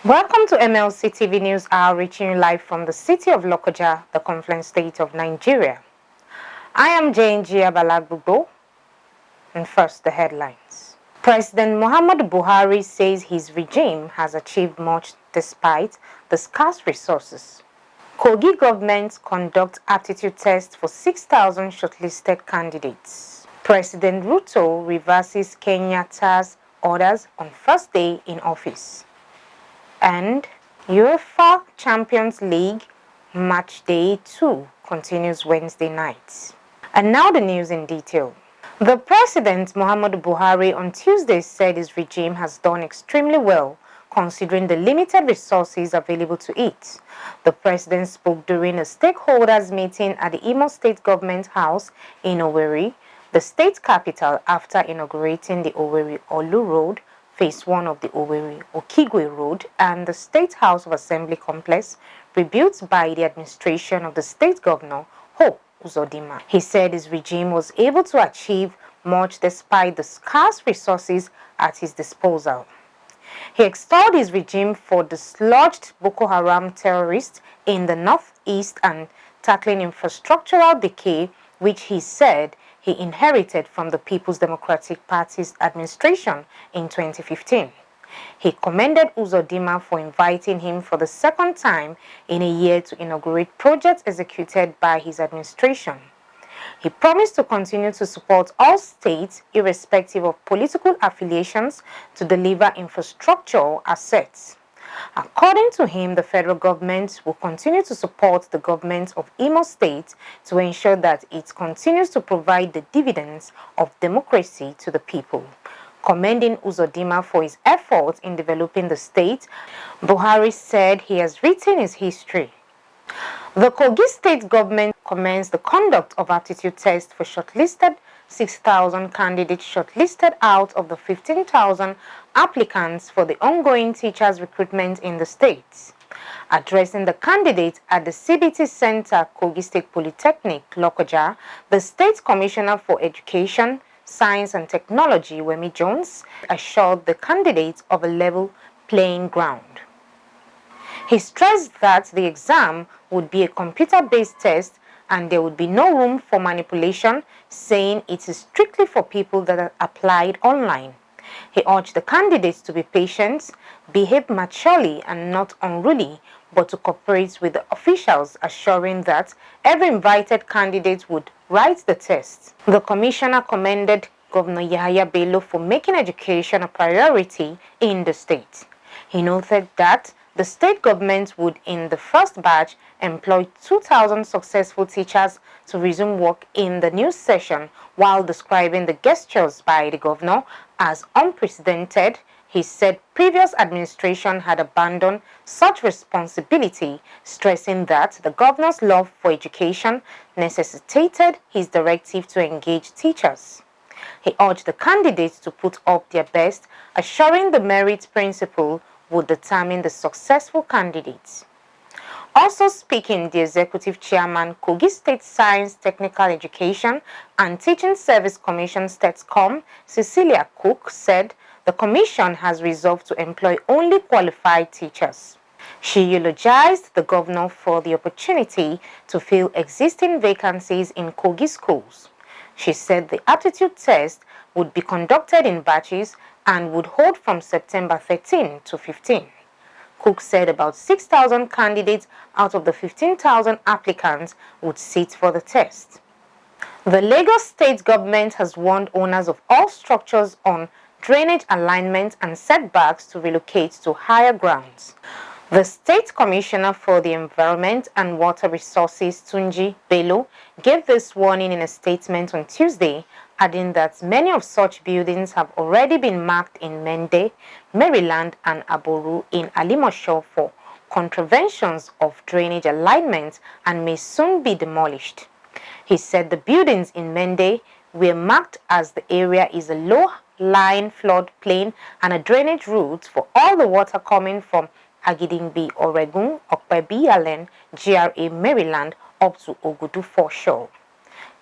Welcome to MLC TV News Hour, reaching you live from the city of LOKOJA, the Confluence State of Nigeria. I am Jane Balagbugbo, and first the headlines. President Muhammadu Buhari says his regime has achieved much despite the scarce resources. Kogi government conducts aptitude tests for 6,000 shortlisted candidates. President Ruto reverses Kenyatta's orders on first day in office. And UEFA Champions League Match Day 2 continues Wednesday night. And now the news in detail. The President, Muhammadu Buhari, on Tuesday said his regime has done extremely well considering the limited resources available to it. The President spoke during a stakeholders meeting at the Imo State Government House in Owerri, the state capital, after inaugurating the Owerri-Olu Road, Phase 1 of the Owerri-Okigwe Road, and the State House of Assembly complex rebuilt by the administration of the State Governor, Hope Uzodinma. He said his regime was able to achieve much despite the scarce resources at his disposal. He extolled his regime for dislodged Boko Haram terrorists in the northeast and tackling infrastructural decay, which he said he inherited from the People's Democratic Party's administration in 2015. He commended Uzodinma for inviting him for the second time in a year to inaugurate projects executed by his administration. He promised to continue to support all states, irrespective of political affiliations, to deliver infrastructure assets. According to him, the federal government will continue to support the government of Imo State to ensure that it continues to provide the dividends of democracy to the people. Commending Uzodinma for his efforts in developing the state, Buhari said he has written his history. The Kogi state government commenced the conduct of aptitude tests for shortlisted 6,000 candidates shortlisted out of the 15,000 applicants for the ongoing teachers recruitment in the state. Addressing the candidates at the CBT Center, Kogi State Polytechnic, LOKOJA, the State Commissioner for Education, Science and Technology, Wemi Jones, assured the candidates of a level playing ground. He stressed that the exam would be a computer-based test and there would be no room for manipulation, saying it is strictly for people that are applied online. He urged the candidates to be patient, behave maturely and not unruly, but to cooperate with the officials, assuring that every invited candidate would write the test. The commissioner commended Governor YAHAYA BELLO for making education a priority in the state. He noted that the state government would, in the first batch, employ 2,000 successful teachers to resume work in the new session, while describing the gestures by the governor as unprecedented. He said previous administration had abandoned such responsibility, stressing that the governor's love for education necessitated his directive to engage teachers. He urged the candidates to put up their best, assuring the merit principle would determine the successful candidates. Also speaking, the Executive Chairman, Kogi State Science, Technical Education and Teaching Service Commission, STETSCOM, Cecilia Cook, said the Commission has resolved to employ only qualified teachers. She eulogized the governor for the opportunity to fill existing vacancies in Kogi schools. She said the aptitude test would be conducted in batches and would hold from September 13 to 15. Cook said about 6,000 candidates out of the 15,000 applicants would sit for the test. The Lagos state government has warned owners of all structures on drainage alignment and setbacks to relocate to higher grounds. The State Commissioner for the Environment and Water Resources, Tunji Bello, gave this warning in a statement on Tuesday, adding that many of such buildings have already been marked in Mende, Maryland, and Aboru in Alimosho for contraventions of drainage alignment and may soon be demolished. He said the buildings in Mende were marked as the area is a low-lying floodplain and a drainage route for all the water coming from Agidingbi, Oregon, Okpebi Allen, GRA, Maryland, up to Ogudu foreshore.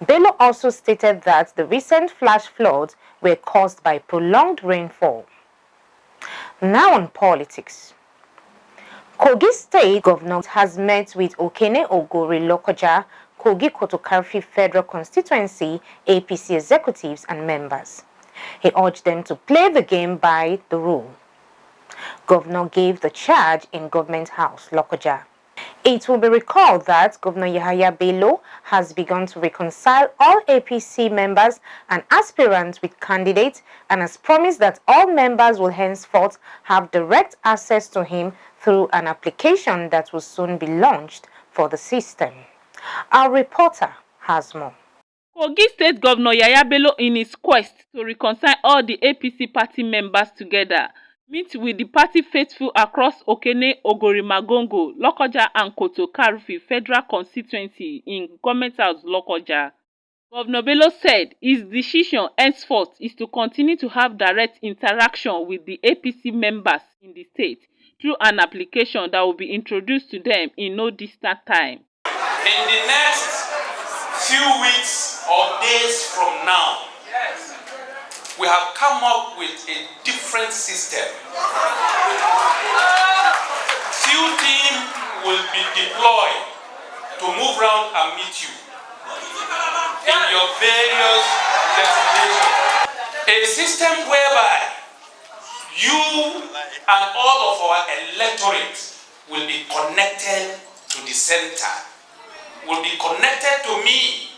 Bello also stated that the recent flash floods were caused by prolonged rainfall. Now on politics. Kogi State Governor has met with OKENE OGORI LOKOJA.KOGI KOTONKARFI Federal Constituency APC executives and members. He urged them to play the game by the rule. Governor gave the charge in Government House, Lokoja. It will be recalled that Governor YAHAYA BELLO has begun to reconcile all APC members and aspirants with candidates and has promised that all members will henceforth have direct access to him through an application that will soon be launched for the system. Our reporter has more. Kogi State Governor Yahaya Bello, in his quest to reconcile all the APC party members together, meet with the party faithful across Okene, Ogori, Magongo, Lokoja and Kotonkarfi Federal Constituency in Government House, Lokoja. Governor Bello said his decision henceforth is to continue to have direct interaction with the APC members in the state through an application that will be introduced to them in no distant time. In the next few weeks or days from now, we have come up with a different system. Few teams will be deployed to move around and meet you in your various destinations. A system whereby you and all of our electorate will be connected to the center, will be connected to me,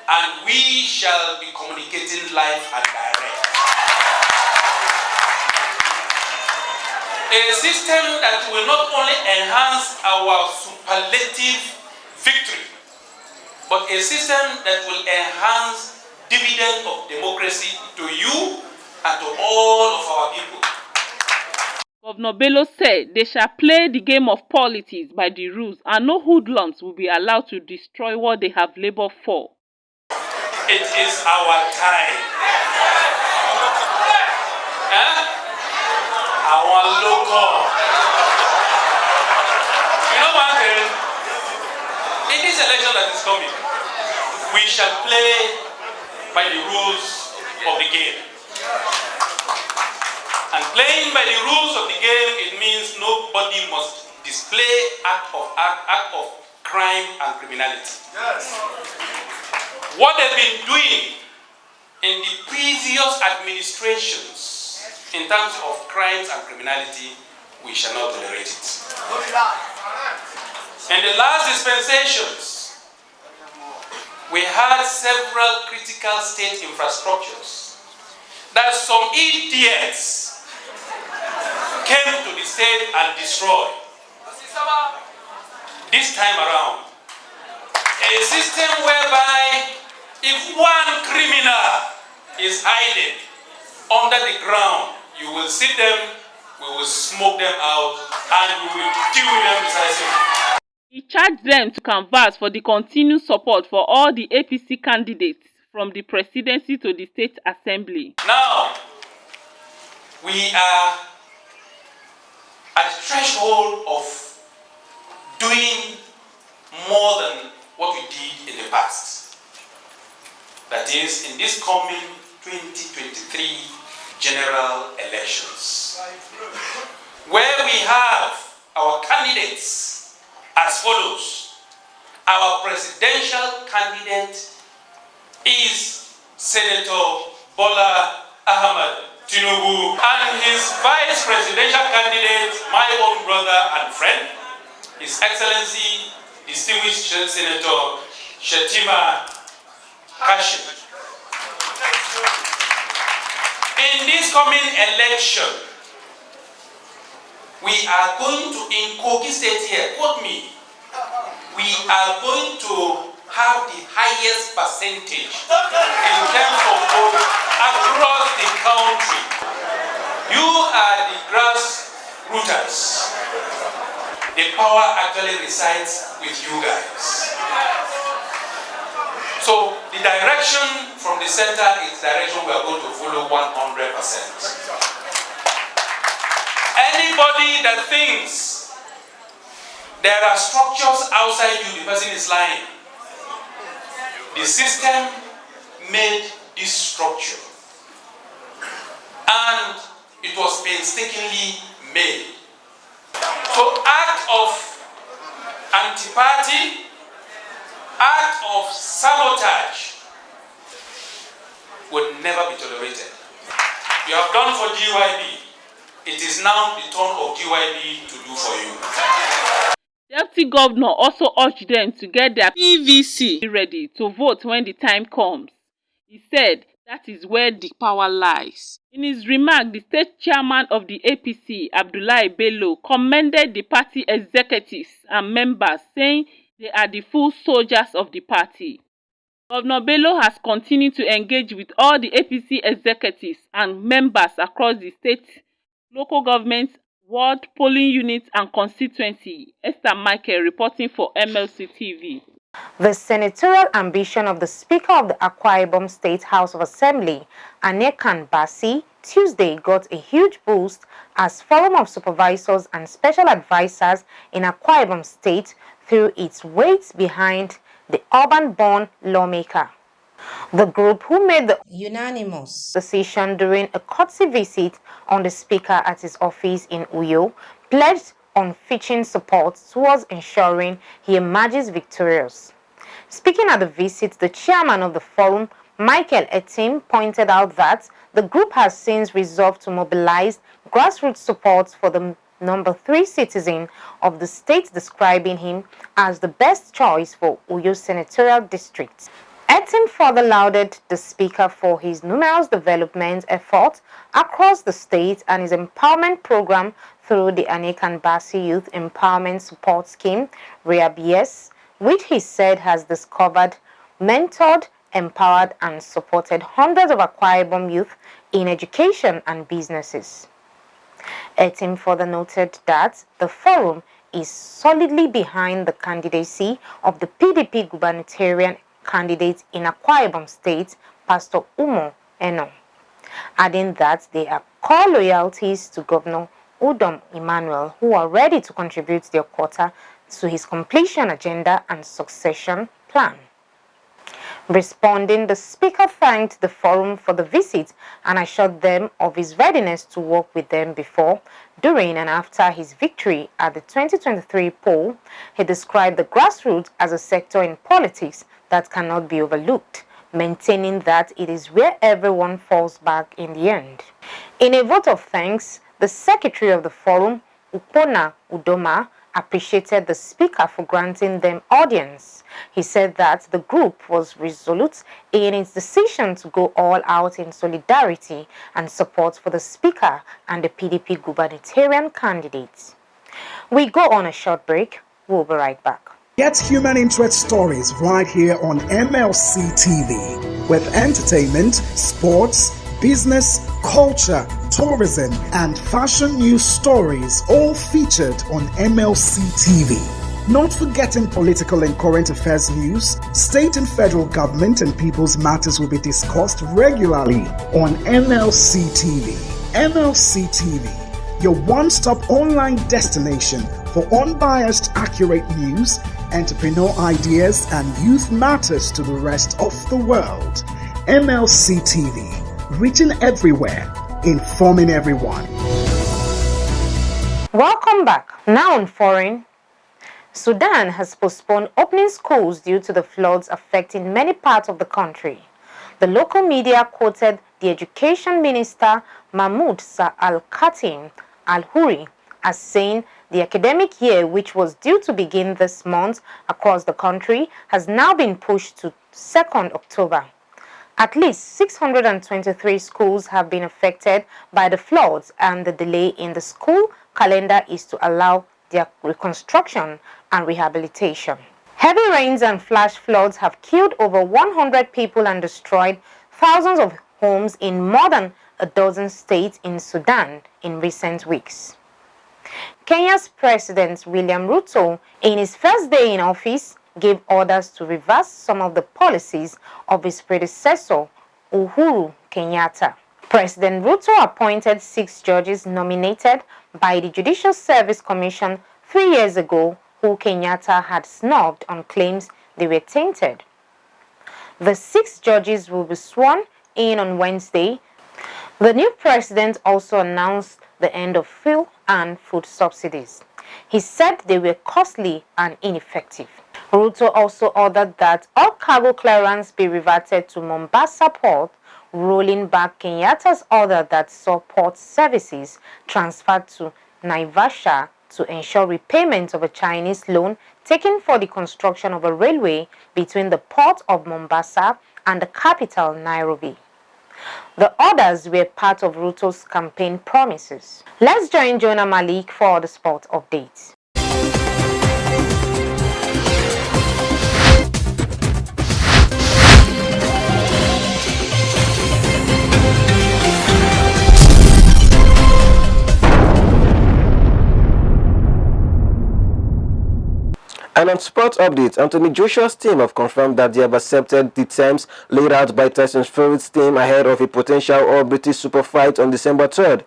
and we shall be communicating live and direct. A system that will not only enhance our superlative victory, but a system that will enhance dividend of democracy to you and to all of our people. Governor Bello said they shall play the game of politics by the rules and no hoodlums will be allowed to destroy what they have labored for. It is our time. Our local. You know one thing? In this election that is coming, we shall play by the rules of the game. And playing by the rules of the game, it means nobody must display act of crime and criminality. Yes. What they've been doing in the previous administrations in terms of crimes and criminality, we shall not tolerate it. In the last dispensations, we had several critical state infrastructures that some idiots came to the state and destroyed. This time around, a system whereby if one criminal is hiding under the ground, you will see them, we will smoke them out, and we will deal with them decisively. He charged them to canvass for the continued support for all the APC candidates from the presidency to the state assembly. Now, we are at the threshold of doing more than what we did in the past. That is, in this coming 2023 general elections, where we have our candidates as follows. Our presidential candidate is Senator Bola Ahmed Tinubu, and his vice presidential candidate, my own brother and friend, His Excellency Distinguished Senator Shetima Kashim. In this coming election, we are going to, in Kogi State here, quote me, we are going to have the highest percentage in terms of vote across the country. You are the grassrooters. The power actually resides with you guys. So the direction from the center is the direction we are going to follow 100%. Anybody that thinks there are structures outside you, the person is lying. The system made this structure, and it was painstakingly made. So act of anti-party, act of sabotage would never be tolerated. You have done for GYB. It is now the turn of GYB to do for you. Deputy Governor also urged them to get their PVC ready to vote when the time comes. He said that is where the power lies. In his remark, the state chairman of the APC, Abdullahi Bello, commended the party executives and members, saying they are the full soldiers of the party. Governor Bello has continued to engage with all the APC executives and members across the state, local governments, ward, polling units and constituency. Esther Michael reporting for MLC TV. The senatorial ambition of the Speaker of the Akwa Ibom State House of Assembly, Anekan Basi, Tuesday got a huge boost as Forum of Supervisors and Special Advisors in Akwa Ibom State threw its weight behind the urban-born lawmaker. The group, who made the unanimous decision during a courtesy visit on the Speaker at his office in Uyo, pledged unflinching support towards ensuring he emerges victorious. Speaking at the visit, the chairman of the forum, Michael Etim, pointed out that the group has since resolved to mobilize grassroots support for the number 3 citizen of the state, describing him as the best choice for Uyo senatorial district. Etim further lauded the speaker for his numerous development efforts across the state and his empowerment program through the Anekan Basi Youth Empowerment Support Scheme, REABS, which he said has discovered, mentored, empowered and supported hundreds of Akwa Ibom youth in education and businesses. Etim further noted that the forum is solidly behind the candidacy of the PDP gubernatorial candidate in Akwa Ibom State, Pastor Umo Eno, adding that they are core loyalties to Governor Udom Emmanuel, who are ready to contribute their quota to his completion agenda and succession plan. Responding, the speaker thanked the forum for the visit and assured them of his readiness to work with them before, during and after his victory at the 2023 poll. He described the grassroots as a sector in politics that cannot be overlooked, maintaining that it is where everyone falls back in the end. In a vote of thanks, the secretary of the forum, Ukona Udoma, appreciated the speaker for granting them audience. He said that the group was resolute in its decision to go all out in solidarity and support for the speaker and the PDP gubernatorial candidates. We go on a short break. We'll be right back. Get human interest stories right here on MLC TV with entertainment, sports, business, culture, tourism, and fashion news stories all featured on MLC TV. Not forgetting political and current affairs news, state and federal government and people's matters will be discussed regularly on MLC TV. MLC TV, your one-stop online destination for unbiased, accurate news, entrepreneur ideas, and youth matters to the rest of the world. MLC TV. Reaching everywhere, informing everyone. Welcome back. Now on foreign, Sudan has postponed opening schools due to the floods affecting many parts of the country. The local media quoted the Education Minister Mahmoud Sa Al-Khatim Al-Huri as saying the academic year, which was due to begin this month across the country, has now been pushed to 2nd October. At least 623 schools have been affected by the floods, and the delay in the school calendar is to allow their reconstruction and rehabilitation. Heavy rains and flash floods have killed over 100 people and destroyed thousands of homes in more than a dozen states in Sudan in recent weeks. Kenya's President William Ruto, in his first day in office, gave orders to reverse some of the policies of his predecessor, Uhuru Kenyatta. President Ruto appointed 6 judges nominated by the Judicial Service Commission 3 years ago, who Kenyatta had snubbed on claims they were tainted. The 6 judges will be sworn in on Wednesday. The new president also announced the end of fuel and food subsidies. He said they were costly and ineffective. RUTO also ordered that all cargo clearance be reverted to Mombasa Port, rolling back Kenyatta's order that saw port services transferred to Naivasha to ensure repayment of a Chinese loan taken for the construction of a railway between the port of Mombasa and the capital, Nairobi. The orders were part of RUTO's campaign promises. Let's join Jonah Malik for the sport updates. And on sports updates, Anthony Joshua's team have confirmed that they have accepted the terms laid out by Tyson Fury's team ahead of a potential all-British super fight on December 3rd.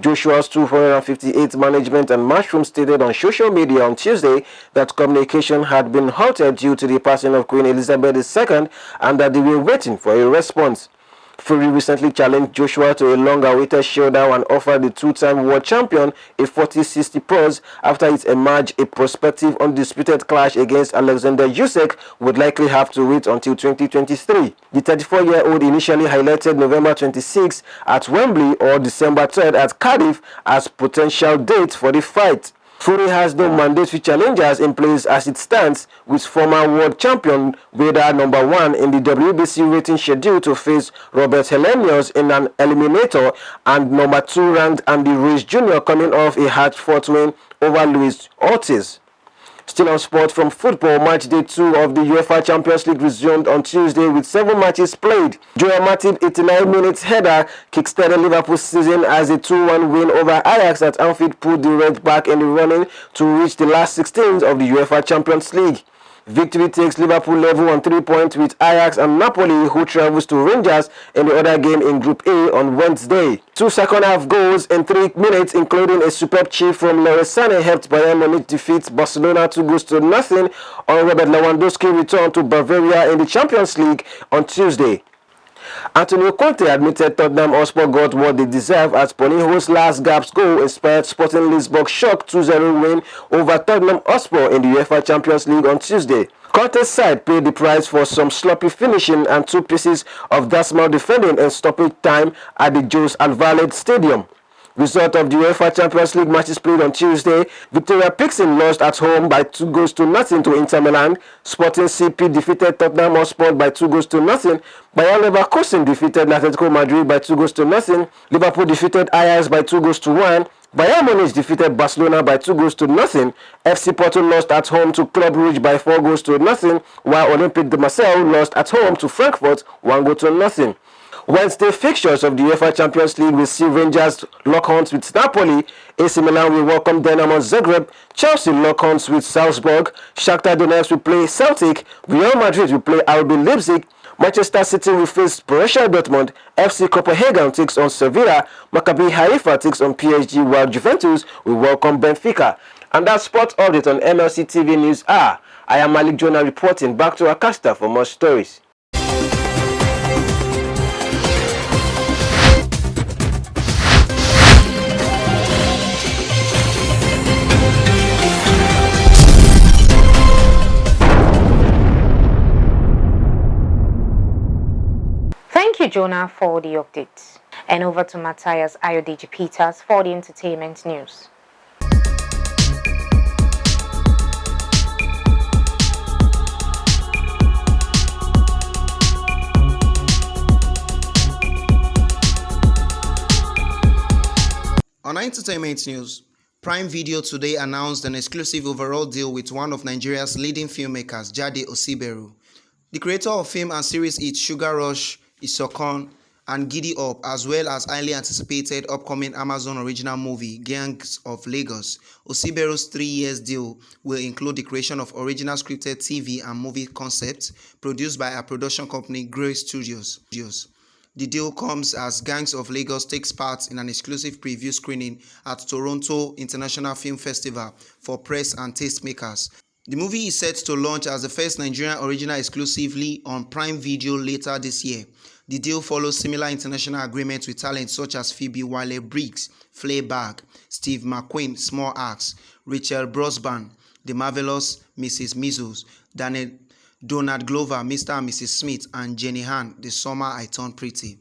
Joshua's 258 management and Matchroom stated on social media on Tuesday that communication had been halted due to the passing of Queen Elizabeth II and that they were waiting for a response. Fury recently challenged Joshua to a long-awaited showdown and offered the two-time world champion a 40-60 pause after it emerged a prospective undisputed clash against Alexander Usyk would likely have to wait until 2023. The 34-year-old initially highlighted November 26 at Wembley or December 3rd at Cardiff as potential dates for the fight. Fury has no mandatory challengers in place as it stands, with former world champion Vader #1 in the WBC rating schedule to face Robert Helenius in an eliminator, and #2 ranked Andy Ruiz Jr. coming off a hard-fought win over Luis Ortiz. Still on sport from football, match day 2 of the UEFA Champions League resumed on Tuesday with 7 matches played. Joel Matip 89 minutes header kickstarted Liverpool's season as a 2-1 win over Ajax at Anfield put the Reds back in the running to reach the last 16 of the UEFA Champions League. Victory takes Liverpool level on 3 points with Ajax and Napoli, who travels to Rangers in the other game in Group A on Wednesday. 2 second-half goals in 3 minutes, including a superb chip from Leroy Sané, helped Bayern Munich defeat Barcelona 2-0 on Robert Lewandowski's return to Bavaria in the Champions League on Tuesday. Antonio Conte admitted Tottenham Hotspur got what they deserve as Paulinho's last gap's goal inspired Sporting Lisbon's shock 2-0 win over Tottenham Hotspur in the UEFA Champions League on Tuesday. Conte's side paid the price for some sloppy finishing and 2 pieces of dismal defending in stoppage time at the Jose Alvalade Stadium. Result of the UEFA Champions League matches played on Tuesday: Victoria Pilsen lost at home by 2-0 to Inter Milan. Sporting CP defeated Tottenham Hotspur by 2-0. Bayer Leverkusen defeated Atletico Madrid by 2-0. Liverpool defeated Ajax by 2-1. Bayern Munich defeated Barcelona by 2-0. FC Porto lost at home to Club Brugge by 4-0, while Olympique de Marseille lost at home to Frankfurt 1-0. Wednesday fixtures of the UEFA Champions League will see Rangers lock horns with Napoli, AC Milan will welcome Dynamo Zagreb, Chelsea lock horns with Salzburg, Shakhtar Donetsk will play Celtic, Real Madrid will play RB Leipzig, Manchester City will face Borussia Dortmund, FC Copenhagen takes on Sevilla, Maccabi Haifa takes on PSG, while Juventus will welcome Benfica. And that's sports update on MLC TV News Hour. I am Malik Jonah reporting. Back to Akasta for more stories. Thank you, Jonah, for the updates. And over to Matthias Ayodeji Peters for the entertainment news. On entertainment news, Prime Video today announced an exclusive overall deal with one of Nigeria's leading filmmakers, Jade Osiberu. The creator of film and series hits Sugar Rush, Isokon, and Giddy Up, as well as highly anticipated upcoming Amazon original movie, Gangs of Lagos. Osiberu's 3-year deal will include the creation of original scripted TV and movie concepts produced by a production company, Grey Studios. The deal comes as Gangs of Lagos takes part in an exclusive preview screening at Toronto International Film Festival for press and tastemakers. The movie is set to launch as the first Nigerian original exclusively on Prime Video later this year. The deal follows similar international agreements with talents such as Phoebe Waller-Bridge, Fleabag, Steve McQueen, Small Axe, Rachel Brosnahan, The Marvelous Mrs. Measles, Donald Glover, Mr. and Mrs. Smith, and Jenny Han, The Summer I Turned Pretty.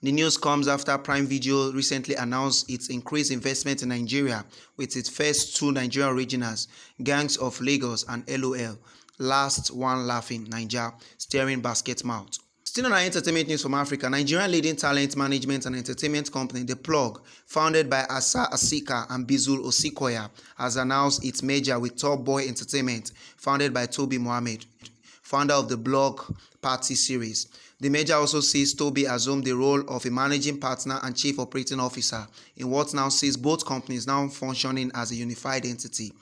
The news comes after Prime Video recently announced its increased investment in Nigeria with its first two Nigerian originals, Gangs of Lagos and LOL, Last One Laughing, Naija, starring Basket Mouth. Still on our entertainment news from Africa, Nigerian leading talent management and entertainment company The Plug, founded by Asa Asika and Bizul Osikoya, has announced its merger with Top Boy Entertainment, founded by Toby Mohammed, founder of the Block Party series. The merger also sees Toby assume the role of a managing partner and chief operating officer in what now sees both companies now functioning as a unified entity,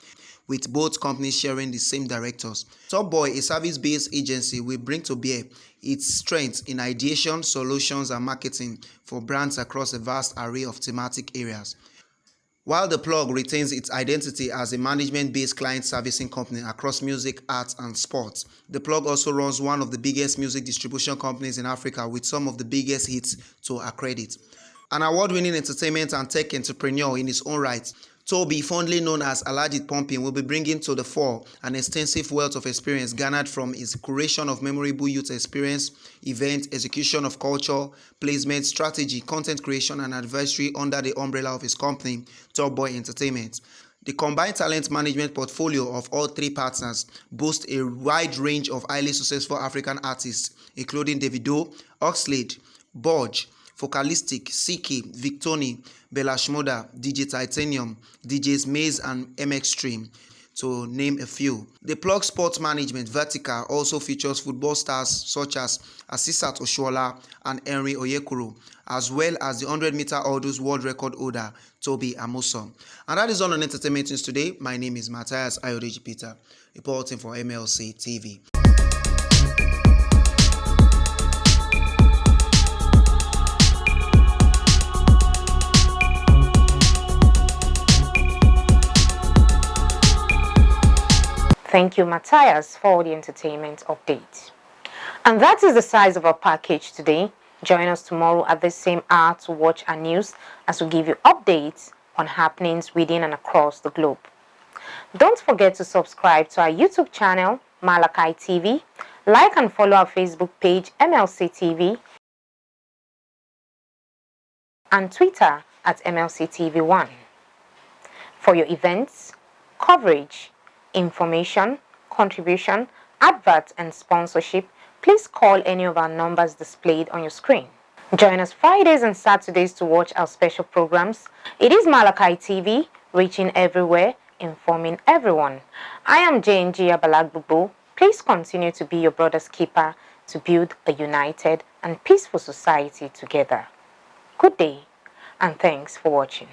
with both companies sharing the same directors. Top Boy, a service-based agency, will bring to bear its strengths in ideation, solutions, and marketing for brands across a vast array of thematic areas. While The Plug retains its identity as a management-based client servicing company across music, arts, and sports, The Plug also runs one of the biggest music distribution companies in Africa with some of the biggest hits to her credit. An award-winning entertainment and tech entrepreneur in his own right, Toby, fondly known as Alhaji Pumping, will be bringing to the fore an extensive wealth of experience garnered from his curation of memorable youth experience, event, execution of culture, placement, strategy, content creation, and advisory under the umbrella of his company, Top Boy Entertainment. The combined talent management portfolio of all three partners boasts a wide range of highly successful African artists, including Davido, Oxlade, Borge, Focalistic, Siki, Victoni, Bella Shmurda, DJ Titanium, DJs Maze, and MX Stream, to name a few. The Plug Sports Management vertical also features football stars such as Asisat Oshoala and Henry Oyekuru, as well as the 100-meter hurdles world record holder Toby Amuson. And that is all on entertainment news today. My name is Matthias Ayodeji Peter, reporting for MLC TV. Thank you, Matthias, for the entertainment update. And that is the size of our package today. Join us tomorrow at the same hour to watch our news as we give you updates on happenings within and across the globe. Don't forget to subscribe to our YouTube channel, Malachi TV, like and follow our Facebook page, MLC TV, and Twitter at MLC TV1. For your events, coverage, information, contribution, adverts, and sponsorship, please call any of our numbers displayed on your screen. Join us Fridays and Saturdays to watch our special programs. It is Malachi TV, reaching everywhere, informing everyone. I am JNG Abalagbubo. Please continue to be your brother's keeper to build a united and peaceful society together. Good day, and thanks for watching.